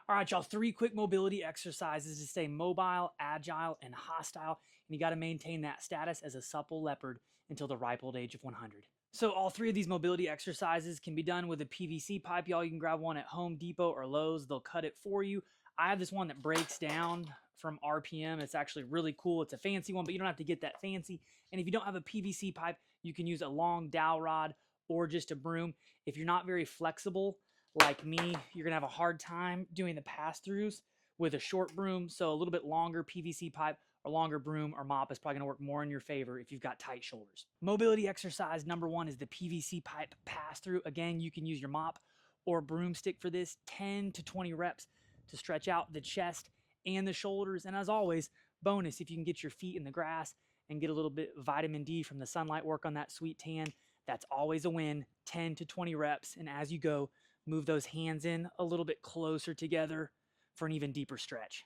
All right, y'all, 3 quick mobility exercises to stay mobile, agile, and hostile. And you got to maintain that status as a supple leopard until the ripe old age of 100. So all 3 of these mobility exercises can be done with a PVC pipe. Y'all, you can grab one at Home Depot or Lowe's. They'll cut it for you. I have this one that breaks down from RPM. It's actually really cool. It's a fancy one, but you don't have to get that fancy. And if you don't have a PVC pipe, you can use a long dowel rod or just a broom. If you're not very flexible, like me, you're gonna have a hard time doing the pass-throughs with a short broom. So a little bit longer PVC pipe or longer broom or mop is probably gonna work more in your favor if you've got tight shoulders. Mobility exercise number 1 is the PVC pipe pass-through. Again, you can use your mop or broomstick for this. 10 to 20 reps to stretch out the chest and the shoulders. And as always, bonus, if you can get your feet in the grass and get a little bit of vitamin D from the sunlight, work on that sweet tan, that's always a win. 10 to 20 reps. And as you go, move those hands in a little bit closer together for an even deeper stretch.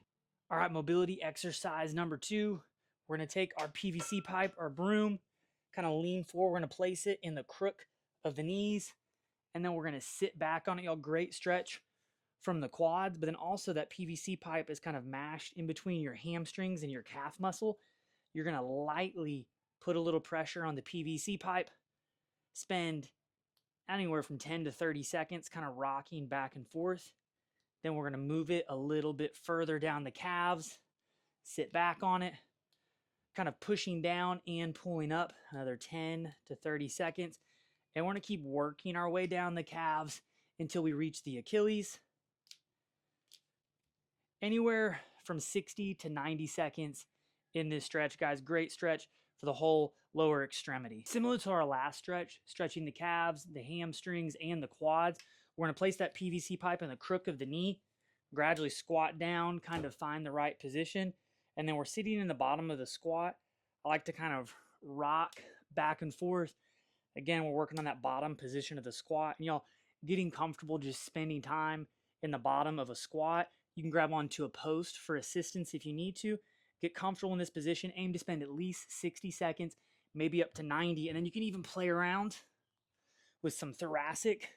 All right, mobility exercise number 2. We're gonna take our PVC pipe, our broom, kind of lean forward. We're gonna place it in the crook of the knees, and then we're gonna sit back on it. Y'all, great stretch from the quads, but then also that PVC pipe is kind of mashed in between your hamstrings and your calf muscle. You're gonna lightly put a little pressure on the PVC pipe, spend anywhere from 10 to 30 seconds kind of rocking back and forth. Then we're going to move it a little bit further down the calves, sit back on it, kind of pushing down and pulling up, another 10 to 30 seconds. And we're going to keep working our way down the calves until we reach the Achilles. Anywhere from 60 to 90 seconds in this stretch, guys. Great stretch for the whole lower extremity. Similar to our last stretch, stretching the calves, the hamstrings, and the quads, we're gonna place that PVC pipe in the crook of the knee, gradually squat down, kind of find the right position, and then we're sitting in the bottom of the squat. I like to kind of rock back and forth. Again, we're working on that bottom position of the squat, and y'all getting comfortable just spending time in the bottom of a squat. You can grab onto a post for assistance if you need to. Get comfortable in this position. Aim to spend at least 60 seconds, maybe up to 90. And then you can even play around with some thoracic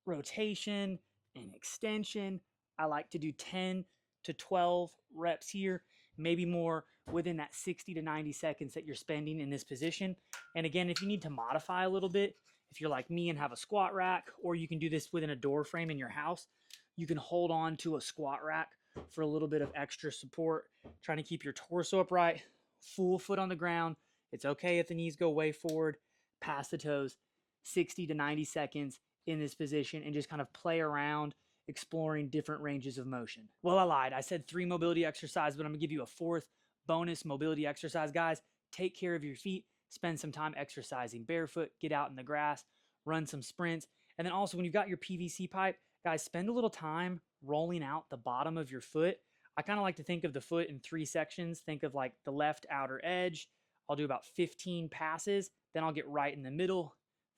rotation and extension. I like to do 10 to 12 reps here, maybe more within that 60 to 90 seconds that you're spending in this position. And again, if you need to modify a little bit, if you're like me and have a squat rack, or you can do this within a door frame in your house, you can hold on to a squat rack for a little bit of extra support, trying to keep your torso upright, full foot on the ground. It's okay if the knees go way forward, past the toes, 60 to 90 seconds in this position, and just kind of play around, exploring different ranges of motion. Well, I lied. I said 3 mobility exercises, but I'm gonna give you a 4th bonus mobility exercise. Guys, take care of your feet, spend some time exercising barefoot, get out in the grass, run some sprints. And then also when you've got your PVC pipe, guys, spend a little time rolling out the bottom of your foot. I kind of like to think of the foot in 3 sections. Think of like the left outer edge. I'll do about 15 passes. Then I'll get right in the middle,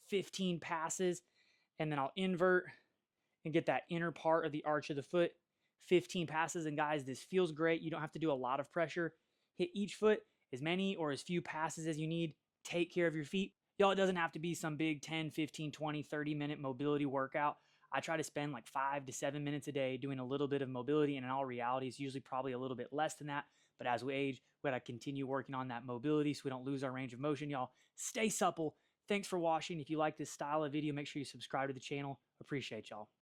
15 passes. And then I'll invert and get that inner part of the arch of the foot, 15 passes. And guys, this feels great. You don't have to do a lot of pressure. Hit each foot as many or as few passes as you need. Take care of your feet. Y'all, it doesn't have to be some big 10, 15, 20, 30-minute mobility workout. I try to spend like 5 to 7 minutes a day doing a little bit of mobility, and in all reality, it's usually probably a little bit less than that. But as we age, we gotta continue working on that mobility so we don't lose our range of motion. Y'all, stay supple. Thanks for watching. If you like this style of video, make sure you subscribe to the channel. Appreciate y'all.